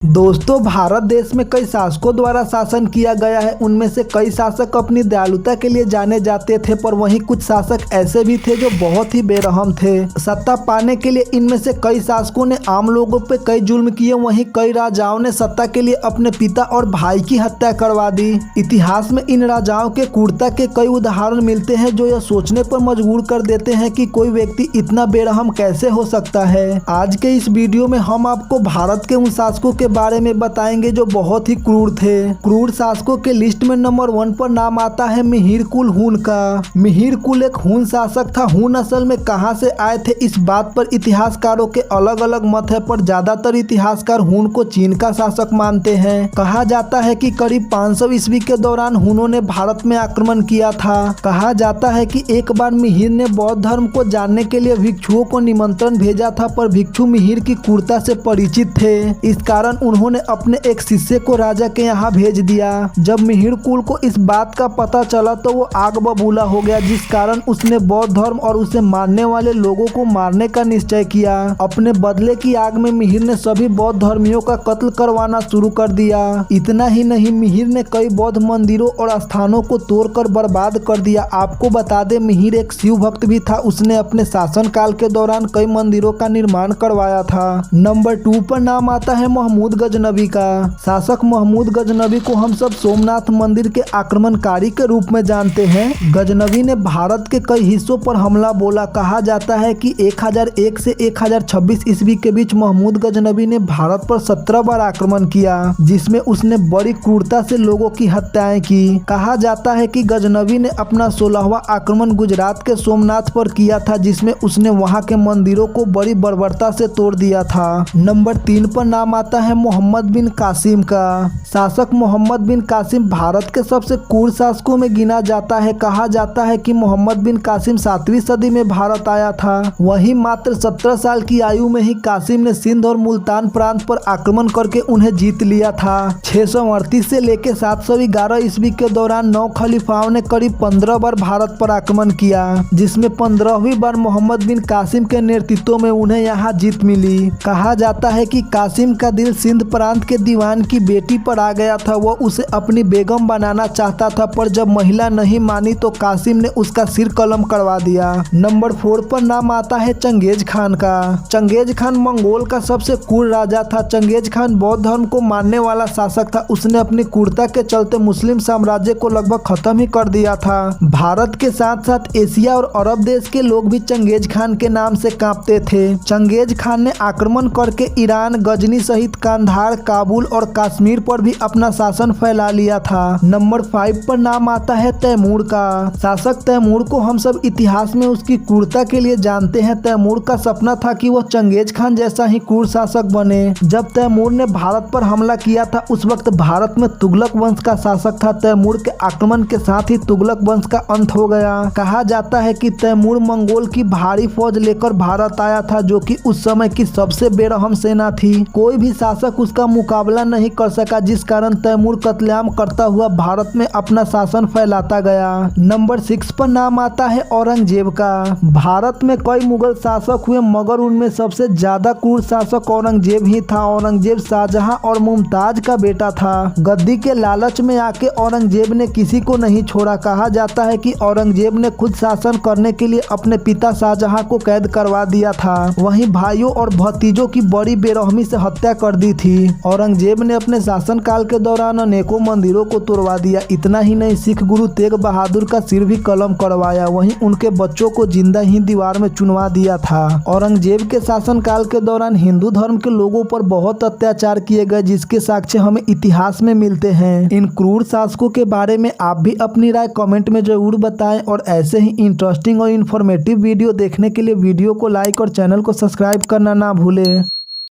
दोस्तों, भारत देश में कई शासकों द्वारा शासन किया गया है। उनमें से कई शासक अपनी दयालुता के लिए जाने जाते थे, पर वहीं कुछ शासक ऐसे भी थे जो बहुत ही बेरहम थे। सत्ता पाने के लिए इनमें से कई शासकों ने आम लोगों पे कई जुल्म किए। वहीं कई राजाओं ने सत्ता के लिए अपने पिता और भाई की हत्या करवा दी। इतिहास में इन राजाओं के क्रूरता के कई उदाहरण मिलते हैं जो यह सोचने पर मजबूर कर देते हैं कि कोई व्यक्ति इतना बेरहम कैसे हो सकता है। आज के इस वीडियो में हम आपको भारत के उन शासकों के बारे में बताएंगे जो बहुत ही क्रूर थे। क्रूर शासकों के लिस्ट में नंबर 1 पर नाम आता है मिहिर कुल हून का। मिहिर कुल एक हून शासक था। हून असल में कहां से आए थे, इस बात पर इतिहासकारों के अलग अलग मत है, पर ज्यादातर इतिहासकार हून को चीन का शासक मानते हैं। कहा जाता है कि करीब 500 ईस्वी के दौरान हूनों ने भारत में आक्रमण किया था। कहा जाता है कि एक बार मिहिर ने बौद्ध धर्म को जानने के लिए भिक्षुओं को निमंत्रण भेजा था, पर भिक्षु मिहिर की क्रूरता से परिचित थे। इस कारण उन्होंने अपने एक शिष्य को राजा के यहाँ भेज दिया। जब मिहिर कुल को इस बात का पता चला तो वो आग बबूला हो गया, जिस कारण उसने बौद्ध धर्म और उसे मानने वाले लोगों को मारने का निश्चय किया। अपने बदले की आग में मिहिर ने सभी बौद्ध धर्मियों का कत्ल करवाना शुरू कर दिया। इतना ही नहीं, मिहिर ने कई बौद्ध मंदिरों और स्थानों को तोड़कर बर्बाद कर दिया। आपको बता दें, मिहिर एक शिव भक्त भी था। उसने अपने शासन काल के दौरान कई मंदिरों का निर्माण करवाया था। नंबर 2 पर नाम आता है महमूद गजनबी का। शासक महमूद गजनबी को हम सब सोमनाथ मंदिर के आक्रमणकारी के रूप में जानते हैं। गजनबी ने भारत के कई हिस्सों पर हमला बोला। कहा जाता है कि 1001 से 1026 ईस्वी के बीच महमूद गजनबी ने भारत पर 17 बार आक्रमण किया, जिसमें उसने बड़ी क्रूरता से लोगों की हत्याएं की। कहा जाता है कि गजनबी ने अपना 16वां आक्रमण गुजरात के सोमनाथ पर किया था, जिसमें उसने वहां के मंदिरों को बड़ी बर्बरता से तोड़ दिया था। नंबर 3 पर नाम आता है मोहम्मद बिन कासिम का। शासक मोहम्मद बिन कासिम भारत के सबसे क्रूर शासकों में गिना जाता है। कहा जाता है कि मोहम्मद बिन कासिम 7वीं सदी में भारत आया था। वहीं मात्र 17 साल की आयु में ही कासिम ने सिंध और मुल्तान प्रांत पर आक्रमण करके उन्हें जीत लिया था। 638 से लेकर 711 ईस्वी के दौरान 9 खलीफाओं ने करीब 15 बार भारत पर आक्रमण किया, जिसमें 15वीं बार मोहम्मद बिन कासिम के नेतृत्व में उन्हें यहाँ जीत मिली। कहा जाता है कि कासिम का दिल सिंध प्रांत के दीवान की बेटी पर आ गया था। वह उसे अपनी बेगम बनाना चाहता था, पर जब महिला नहीं मानी तो कासिम ने उसका सिर कलम करवा दिया। नंबर 4 पर नाम आता है चंगेज खान का। चंगेज खान मंगोल का सबसे क्रूर राजा था। चंगेज खान बौद्ध धर्म को मानने वाला शासक था। उसने अपनी क्रूरता के चलते मुस्लिम साम्राज्य को लगभग खत्म ही कर दिया था। भारत के साथ साथ एशिया और अरब देश के लोग भी चंगेज खान के नाम से कांपते थे। चंगेज खान ने आक्रमण करके ईरान, गजनी सहित कांधार, काबुल और कश्मीर पर भी अपना शासन फैला लिया था। नंबर 5 पर नाम आता है तैमूर का। शासक तैमूर को हम सब इतिहास में उसकी क्रूरता के लिए जानते हैं। तैमूर का सपना था कि वह चंगेज खान जैसा ही क्रूर शासक बने। जब तैमूर ने भारत पर हमला किया था, उस वक्त भारत में तुगलक वंश का शासक था। तैमूर के आक्रमण के साथ ही तुगलक वंश का अंत हो गया। कहा जाता है कि तैमूर मंगोल की भारी फौज लेकर भारत आया था, जो कि उस समय की सबसे बेरहम सेना थी। कोई भी शासक उसका मुकाबला नहीं कर सका, जिस कारण तैमूर कत्लेआम करता हुआ भारत में अपना शासन फैलाता गया। नंबर 6 पर नाम आता है औरंगजेब का। भारत में कई मुगल शासक हुए, मगर उनमें सबसे ज्यादा क्रूर शासक औरंगजेब ही था। औरंगजेब शाहजहां और मुमताज का बेटा था। गद्दी के लालच में आके औरंगजेब ने किसी को नहीं छोड़ा। कहा जाता है कि औरंगजेब ने खुद शासन करने के लिए अपने पिता शाहजहां को कैद करवा दिया था। वहीं भाइयों और भतीजों की बड़ी बेरहमी से हत्या कर दी थी। औरंगजेब ने अपने शासन काल के दौरान अनेकों मंदिरों को तोड़वा दिया। इतना ही नहीं, सिख गुरु तेग बहादुर का सिर भी कलम करवाया। वहीं उनके बच्चों को जिंदा ही दीवार में चुनवा दिया था। औरंगजेब के शासन काल के दौरान हिंदू धर्म के लोगों पर बहुत अत्याचार किए गए, जिसके साक्ष्य हमें इतिहास में मिलते हैं। इन क्रूर शासकों के बारे में आप भी अपनी राय कमेंट में जरूर बताएं, और ऐसे ही इंटरेस्टिंग और इन्फॉर्मेटिव वीडियो देखने के लिए वीडियो को लाइक और चैनल को सब्सक्राइब करना ना भूलें।